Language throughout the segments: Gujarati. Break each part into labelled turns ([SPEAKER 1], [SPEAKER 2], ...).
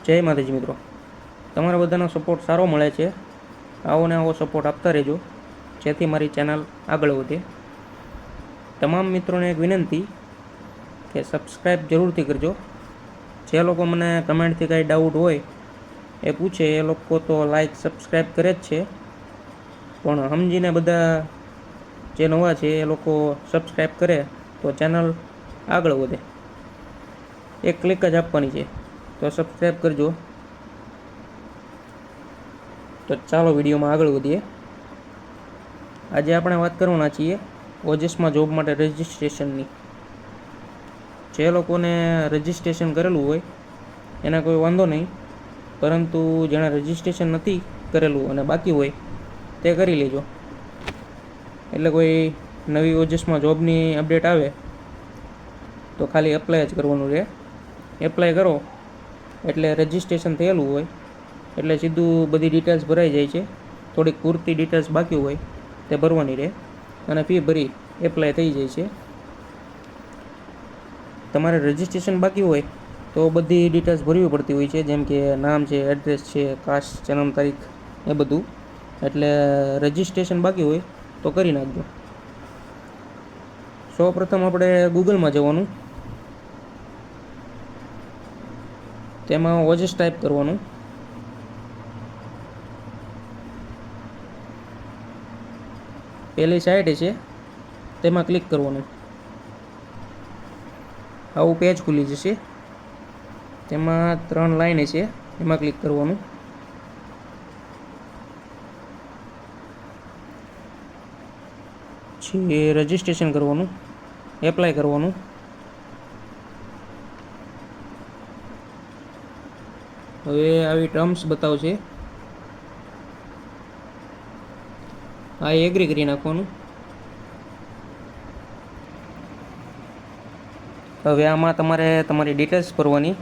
[SPEAKER 1] જય માતાજી મિત્રો, તમારા બધાનો સપોર્ટ સારો મળે છે. આવો ને આવો સપોર્ટ આપતા રહેજો, જેથી મારી ચેનલ આગળ વધે. તમામ મિત્રોને એક વિનંતી કે સબસ્ક્રાઈબ જરૂરથી કરજો. જે લોકો મને કમેન્ટથી કાંઈ ડાઉટ હોય એ પૂછે, એ લોકો તો લાઈક સબસ્ક્રાઈબ કરે જ છે, પણ સમજીને બધા જે નવા છે એ લોકો સબસ્ક્રાઈબ કરે તો ચેનલ આગળ વધે. એક ક્લિક જ આપવાની છે, તો સબસ્ક્રાઈબ કરજો. તો ચાલો વિડીયોમાં આગળ વધીએ. આજે આપણે વાત કરવાના છીએ ઓજસમાં જોબ માટે રજિસ્ટ્રેશનની. જે લોકોને રજિસ્ટ્રેશન કરેલું હોય એના કોઈ વાંધો નહીં, પરંતુ જેણે રજિસ્ટ્રેશન નથી કરેલું અને બાકી હોય તે કરી લેજો. એટલે કોઈ નવી ઓજસમાં જોબની અપડેટ આવે તો ખાલી એપ્લાય જ કરવાનું રહે. એપ્લાય કરો એટલે રજિસ્ટ્રેશન થયેલું હોય એટલે સીધું બધી ડિટેલ્સ ભરાઈ જાય છે. થોડીક પૂરતી ડિટેલ્સ બાકી હોય તે ભરવાની રહે અને ફી ભરી એપ્લાય થઈ જાય છે. તમારે રજિસ્ટ્રેશન બાકી હોય તો બધી ડિટેલ્સ ભરવી પડતી હોય છે, જેમ કે નામ છે, એડ્રેસ છે, કાસ્ટ, જન્મ તારીખ, એ બધું. એટલે રજિસ્ટ્રેશન બાકી હોય તો કરી નાખજો. સૌપ્રથમ આપણે ગૂગલમાં જવાનું, તેમાં ઓજસ ટાઈપ કરવાનું. પહેલી સાઇટ છે તેમાં ક્લિક કરવાનું. આવું પેજ ખુલી જશે, તેમાં 3 લાઈન છે, એમાં ક્લિક કરવાનું. પછી રજિસ્ટ્રેશન કરવાનું, એપ્લાય કરવાનું. હવે આવી ટર્મ્સ બતાવશે, આ એગ્રી કરી નાખવાનું. હવે આમાં તમારે તમારી ડિટેલ્સ ભરવાની.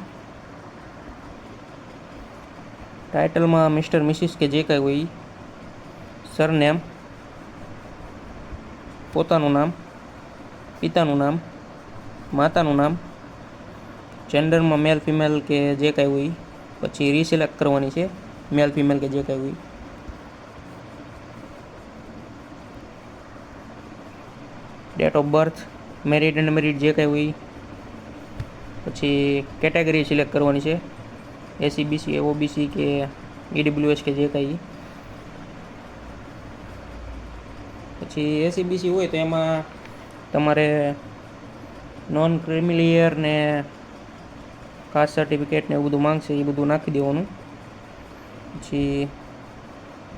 [SPEAKER 1] ટાઇટલમાં મિસ્ટર મિસિસ કે જે કાંઈ હોય, સરનેમ, પોતાનું નામ, પિતાનું નામ, માતાનું નામ, જેન્ડરમાં મેલ ફિમેલ કે જે કાંઈ હોય. પછી રીસિલેક્ટ કરવાની છે, મેલ ફિમેલ કે જે કાંઈ હોય. Date of birth, married and married જે કાંઈ હોય. પછી કેટેગરી સિલેક્ટ કરવાની છે, એસીબીસી, ઓબીસી કે ઈડબ્લ્યુએસ કે જે કાંઈ. પછી એસીબીસી હોય તો એમાં તમારે નોન ક્રિમિલિયર ને કાસ્ટ સર્ટિફિકેટ ને એવું બધું માંગશે, એ બધું નાખી દેવાનું. પછી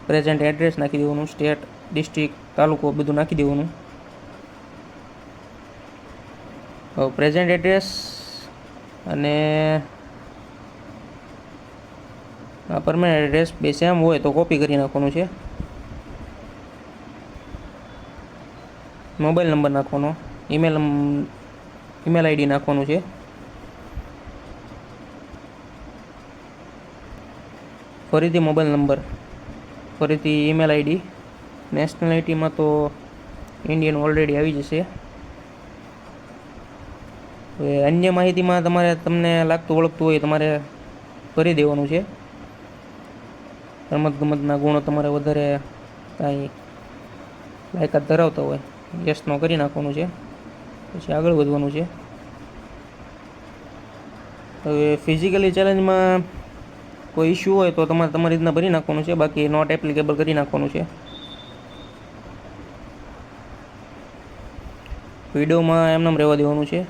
[SPEAKER 1] પ્રેઝન્ટ એડ્રેસ નાખી દેવાનું, સ્ટેટ, ડિસ્ટ્રિક્ટ, તાલુકો બધું નાખી દેવાનું. પ્રેઝન્ટ એડ્રેસ અને પરમેનન્ટ એડ્રેસ બે સેમ હોય તો કોપી કરી નાખવાનું છે. મોબાઈલ નંબર નાખવાનો, ઈમેલ આઈડી નાખવાનું છે. ફરીથી મોબાઈલ નંબર, ફરીથી ઈમેલ આઈડી. નેશનાલિટીમાં તો ઇન્ડિયન ઓલરેડી આવી જશે. હવે અન્ય માહિતીમાં તમને લાગતું ઓળખતું હોય તમારે ભરી દેવાનું છે. રમતગમતના ગુણો તમારે વધારે કાંઈ લાયકાત ધરાવતા હોય, યસનો કરી નાખવાનું છે. પછી આગળ વધવાનું છે. હવે ફિઝિકલી ચેલેન્જમાં કોઈ ઇશ્યુ હોય તો તમારે તમારી રીતના ભરી નાખવાનું છે, બાકી નોટ એપ્લિકેબલ કરી નાખવાનું છે. વિડીયોમાં એમનેમ રહેવા દેવાનું છે.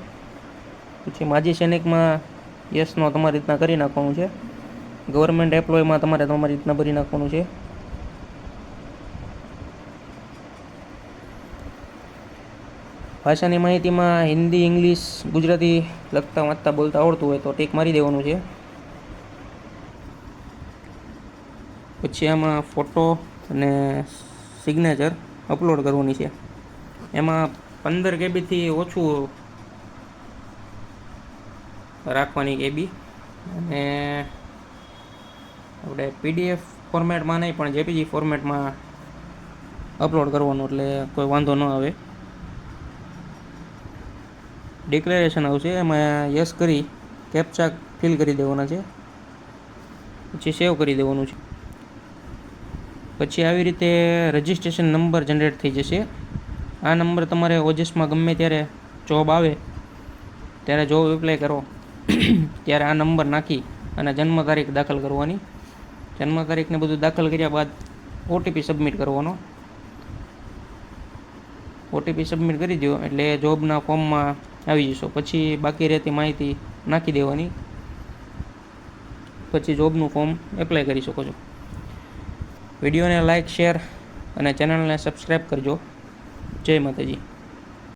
[SPEAKER 1] પછી માજી સૈનિકમાં યસનો તમારી રીતના કરી નાખવાનું છે. ગવર્મેન્ટ એમ્પ્લોયમાં તમારે તમારી રીતના ભરી નાખવાનું છે. ભાષાની માહિતીમાં હિન્દી, ઇંગ્લિશ, ગુજરાતી લખતા વાંચતા બોલતા આવડતું હોય તો ટીક મારી દેવાનું છે. પછી આમાં ફોટો અને સિગ્નેચર અપલોડ કરવાની છે. એમાં 15 કેબીથી ઓછું રાખવાની કેબી, અને આપણે પીડીએફ ફોર્મેટમાં નહીં પણ જેપીજી ફોર્મેટમાં અપલોડ કરવાનું, એટલે કોઈ વાંધો ન આવે. ડિક્લેરેશન આવશે, એમાં યસ કરી કેપ્ચા ફિલ કરી દેવાના છે. પછી સેવ કરી દેવાનું છે. પછી આવી રીતે રજિસ્ટ્રેશન નંબર જનરેટ થઈ જશે. આ નંબર તમારે ઓજસમાં ગમે ત્યારે જોબ આવે ત્યારે જોબ એપ્લાય કરો ત્યારે આ નંબર નાખી અને જન્મ તારીખ દાખલ કરવાની. જન્મ તારીખને બધું દાખલ કર્યા બાદ ઓટીપી સબમિટ કરવાનો. ઓટીપી સબમિટ કરી દો એટલે જોબના ફોર્મમાં આવી જશો. પછી બાકી રહેતી માહિતી નાખી દેવાની. પછી જોબનું ફોર્મ એપ્લાય કરી શકો છો. વિડીયોને લાઇક, શેર અને ચેનલને સબસ્ક્રાઈબ કરજો. જય માતાજી.